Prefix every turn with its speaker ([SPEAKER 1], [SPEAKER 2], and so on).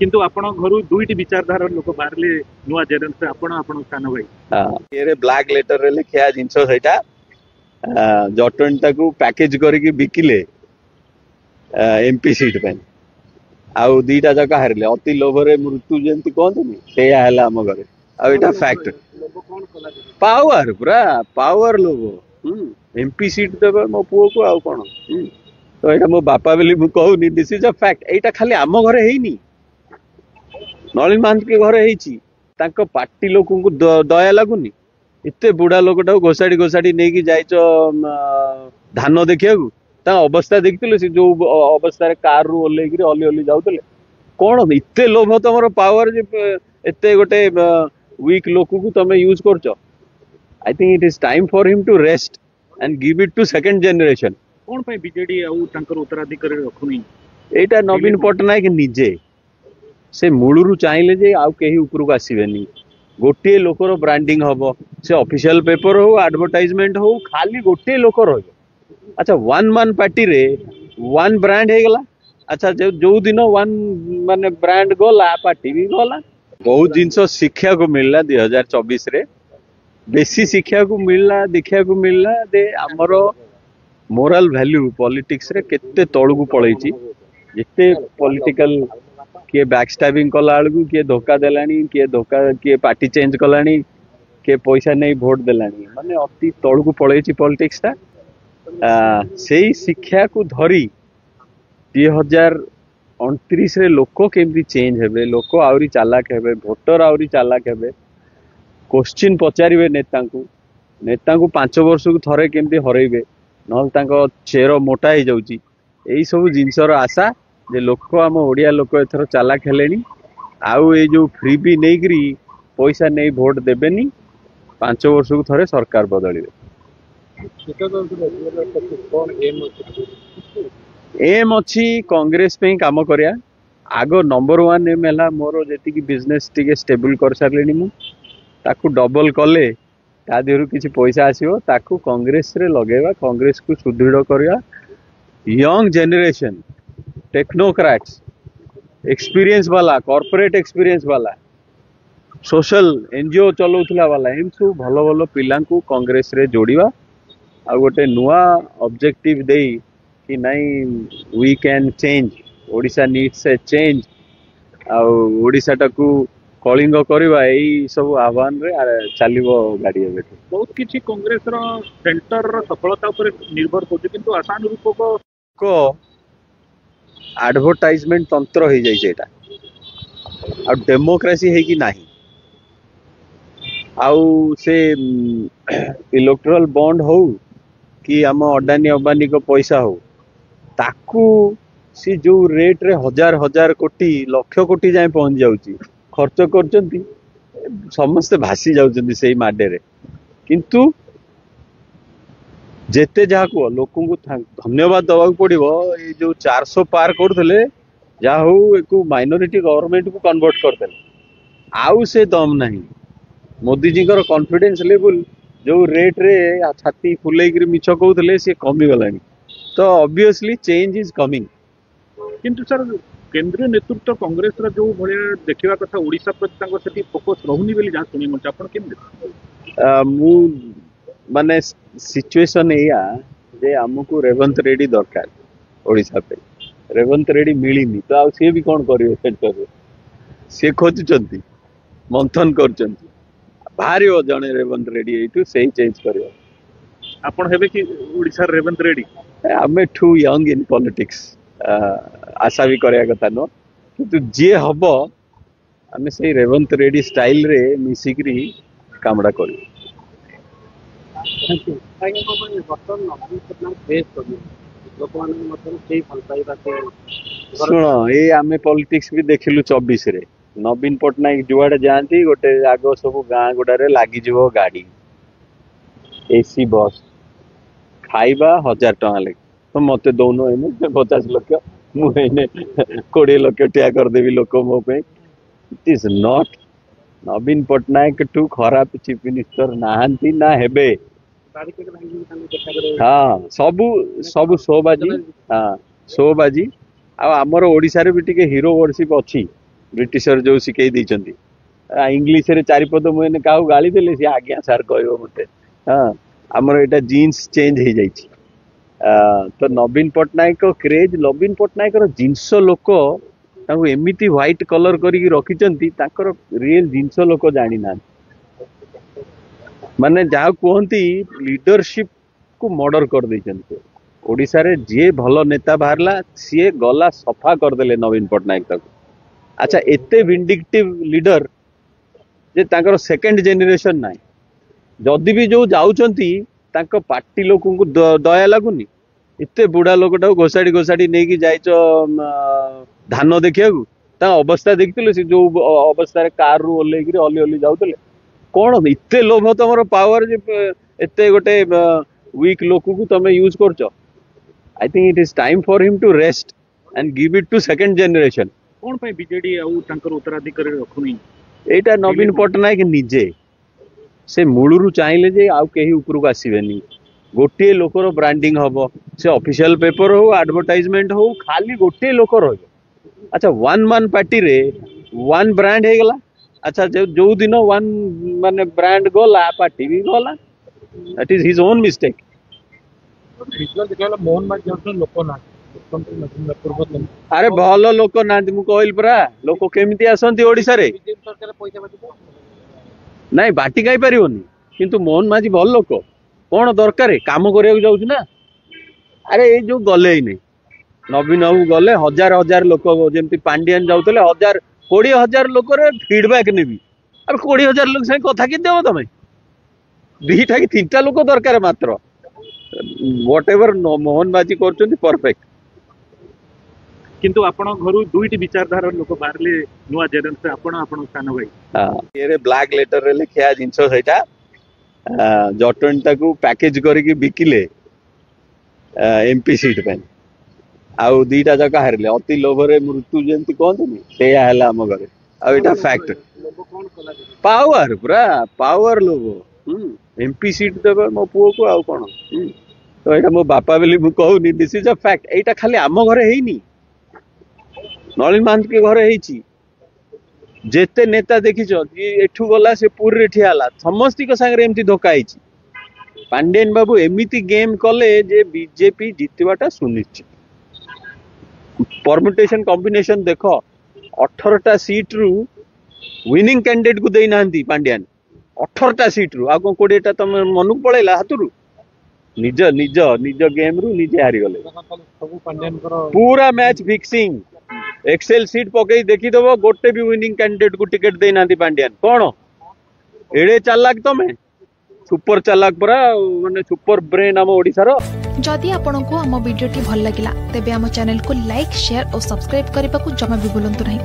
[SPEAKER 1] किंतु आपण घर दुईटी विचारधारा लोक बाहर नुआ जेनेरेशन आपण स्थान भाई
[SPEAKER 2] ये ब्लैक लेटर रे लिखिया जिंस सेटा जटन टाकू पैकेज करके बिकिले एमपी सीट पे आउ दीटा जगह हारिले अति लोभरे मृत्यु जंती कहतनी सेया हला हम घरे आ एटा फैक्ट पावर पूरा पावर लोभ एमपी सीट देबे मो पुओ को आउ कोन तो एटा मो बापा बेली मु कहूनी दिस इज अ फैक्ट एटा खाली आम घरे हेइनी नलिन महंत के घरे हेइची तांको पार्टी लोक को दया लगुनी इत्ते बुढ़ा लोकटा घोषाड़ी घोषाड़ी नहीं कि जाइच धान देखिया ता अवस्था देखिले से जो अवस्था रे कार रु ओल्ले कि ओली ओली जाउतले कोन इत्ते लोभ तमरो पावर जे एत्ते गोटे वीक लोक को तमे यूज करछो I think it is time for him to rest and give it to second generation
[SPEAKER 1] कोन पे बीजेडी आ तांकर उत्तराधिकारी रखुनी
[SPEAKER 2] एटा नवीन पटनायक निजे से मूलरू चाहिए जे आउ कहीं ऊपर को आसबेनी गोटे लोकर ब्रांडिंग हम से ऑफिशियल पेपर हो एडवर्टाइजमेंट हो खाली गोटे लोक रही अच्छा वन वन पार्टी रे वन ब्रांड हो गला अच्छा जो दिन वन माने ब्रांड गला पार्टी भी गला बहुत जिनस शिक्षा को मिलला 2024 रे बेसी शिक्षा को मिलला देखा को मिलला दे हमरो मोरल वैल्यू पॉलिटिक्स रे केते तळु को पळैची जिते पॉलिटिकल किए बैकस्टैबिंग कला बेलू किए धोखा देलानी किए धोखा किए पार्टी चेंज कलानी किए पैसा नहीं भोट देलानी माने अति तळु को पळैची पॉलिटिक्स ता सेही शिक्षा को धरी 2029 रे लोक केमती चेंज हेबे लोक आउरी चालाक हेबे भोटर आउरी चालाक हेबे क्वेश्चन पचारिबे नेता को 5 वर्ष को थरे केमती हरइबे नल तांको चेर मोटा ही जाउची एई सब जिंसर आशा जे लोक आम ओडिया लोक एथर चालाक हेलेनी आउ ए जो फ्री भी नहीं करी पैसा नहीं भोट देबेनी 5 वर्ष को थरे सरकार बदलिबे एम अच्छी कांग्रेस पे काम करिया आगो नंबर 1 एम है मोर जी बिजनेस टी स्टेबल कर सारे मु ताकू डबल कले ता देहरु किसी पैसा आसीबो ताकू कांग्रेस रे लगेवा कांग्रेस को सुदृढ़ करिया यंग जनरेशन टेक्नोक्राट्स एक्सपीरियंस वाला कॉर्पोरेट एक्सपीरियंस वाला सोशल एनजीओ चलाउथला वाला एम सब भल भल पिला कांग्रेस रे जोड़िवा आ गोटे नुआ ऑब्जेक्टिव दे कि नहीं we can change Odisha needs a change आ ओडिशा टाकू कलिंग करवा यही सब आह्वान रे चलो गाड़ी
[SPEAKER 1] बहुत किसी कांग्रेस रो सेंटर रो सफलता पर निर्भर कर किंतु आसान रूप
[SPEAKER 2] को एडवर्टाइजमेंट तंत्र हो जाए आ डेमोक्रेसी है कि नहीं आउ से इलेक्टोरल बॉन्ड हो कि आम अडानी अंबानी को पैसा हो ताकू सी जो रेट रे हजार हजार कोटी लक्ष कोटी जाए पहुंच जाउची खर्च करचंती समस्त भासी जाउचंती सेही माडे रे किंतु जेते जहा को लोक को धन्यवाद दवा पड़ो ये जो 400 पार करते जहा हो एक माइनॉरिटी गवर्नमेंट को कन्वर्ट करते आउ से दम नहीं मोदी जी कॉन्फिडेंस लेवल जो रेट रे छाती फुलेक मिछ कहते सी कमी गलानी तो ऑब्वियसली चेंज इज कमिंग
[SPEAKER 1] किंतु सर केंद्रीय नेतृत्व कांग्रेस रा जो भलिया देखिबा कथा ओडिसा प्रति सेठी फोकस रहउनी बेली जा सुनी मन आपण केम
[SPEAKER 2] मु माने सिचुएशन एया जे हमको रेवंत रेड्डी दरकार ओडिसा पे रेवंत रेड्डी मिलीनी तो आ सी भी कौन करिवे सेंटर से खोजुचंती मंथन करचंती भारी जने रेवंत रेड्डी एटू सही चेंज करियो
[SPEAKER 1] आपण हेबे कि ओडिसा रेवंत रेड्डी
[SPEAKER 2] आमे टू यंग इन पॉलिटिक्स आशा भी करिया कथा न किंतु जे हबो आमे सही रेवंत रेड्डी स्टाइल रे मिसिकरी कामडा करियो शुण ये आमे पॉलिटिक्स भी देखिलु 24 रे नवीन पटनायक जुआड़े जाती गोटे आग सब गाँ गुड़े लगी गाड़ी एसी बस खाइबा 1000 टका लगे तो मत दौन 50 लाख मुझे 20 लाख टिया करदेवी लोक मो it is not Naveen Patnaik टू खराब चीफ मिनिस्टर नहांती ना हेबे हाँ सबू सबू शोबाजी हाँ शोबाजी आमर ओडिशा रे भी टिके हीरो वर्शिप अच्छी ब्रिटिशर जो शिखई देइचंती इंग्लिश रे चारिपद मुझे क्या गाली देले सी आज्ञा सार कहबो मते हाँ आमर एटा जीन्स चेंज हो जाइछि तो नवीन पट्टनायक को क्रेज नवीन पट्टनायक जिनस लोक एमती व्हाइट कलर करी रखिचंती ताकर रियल जिनस लोक जानी ना माने जहाँ कहती लीडरशिप को मर्डर कर देइचंती ओडिसा रे जे भल नेता बाहरला सी गला सफा करदेले नवीन पट्टनायक तक अच्छा एते विंडिक्टिव लीडर जे तांकर सेकंड जेनरेशन ना जदि भी जो जाउचंती तांको पार्टी लोक को दया लगुनी एते बुढ़ा लोकटा घोषाड़ी घोषाड़ी नहीं जाइच धान देखिया अवस्था देखिले से जो अवस्था कार रु ओल्लेकरी अली अली जाउतले कौन एते लोभ तुम पावर एते गोटे वीक लोक को तुम यूज करछ I think it is time for him to rest and give it to second generation
[SPEAKER 1] कौन पे बीजेडी आउ तांकर उत्तराधिकारी रखुनी
[SPEAKER 2] एटा नवीन पट्टनायक निजे से मूलरू चाहिए जे आउ कहीं उपरକୁ आसीबेनी गोटे लोकर ब्रांडिंग हबो से ऑफिशियल पेपर हो एडवर्टाइजमेंट हो खाली गोटे लोक रहिबो अच्छा वन मान पार्टी रे वन ब्रांड हे गला अच्छा जो दिन वन माने ब्रांड गला पार्टी भी गला that is his own mistake
[SPEAKER 3] Mohan माझी लोक ना
[SPEAKER 2] अरे भल लोक ना मु कहल परा लोक केमिति आसंती ओडिसा रे नहीं बाटी खाई पारिबनी किंतु मोहन माझी भल लोक कौन दरकार काम करिया जाउछ ना अरे ये जो गले ही नहीं नवीन बाबू गले हजार हजार लोक जमी पांडियान जाऊले 20,000 लोक फीडबैक नेबी अब 20,000 लोक से कथा कि देव तुम दीटा कि 3टा लोक दरकार मात्र व्हाट एवर मोहन माझी कर परफेक्ट
[SPEAKER 1] किंतु आपण घर दुईटी विचारधारा लोक बाहरले नुआ जेरेंस आपण आपण स्थान भाई
[SPEAKER 2] हां ये ब्लैक लेटर रे लिखिया जिंस सेटा जटणीटा को पैकेज करके बिकिले एमपी सीट पे आउ दीटा जगह हारिले अति लोभरे मृत्यु जंती कहतनी सेया हला हम घरे आ एटा फैक्ट पावर पूरा पावर लोभ एमपी सीट देबे मो पुओ को आउ कोन तो एटा मो बापा बेली मु कहूनी दिस इज अ फैक्ट एटा खाली हम घरे हेइनी नलिन महंत के घरे हेइची जेते नेता देखिछ एठू गला से पूरी ठियाला समस्ती को संगे एमती धोखा आइची पांडियन बाबू एमिति गेम कले जे बीजेपी जितवाटा सुनिश्चित परम्यूटेशन कॉम्बिनेशन देखो 18टा सीट रु विनिंग कैंडिडेट को देई नांती पांडियन 18टा सीट रु आ को 20टा तुम मनु पळेला हातुरु निज निज निज गेम रु निजे हारि गले पूरा मैच फिक्सिंग एक्सेल सीट पकई देखीदेव गोटे भी विनिंग कैंडिडेट को टिकेट दे ना पांडियन कौन एड़े चालाक तमें सुपर चालाक परा माने सुपर ब्रेन आम ओडिसा रो
[SPEAKER 4] जदि आपंक आम भिडी भल लगा तेब आम चैनल को लाइक शेयर और सब्सक्राइब करने को जमा भी भूलु नहीं।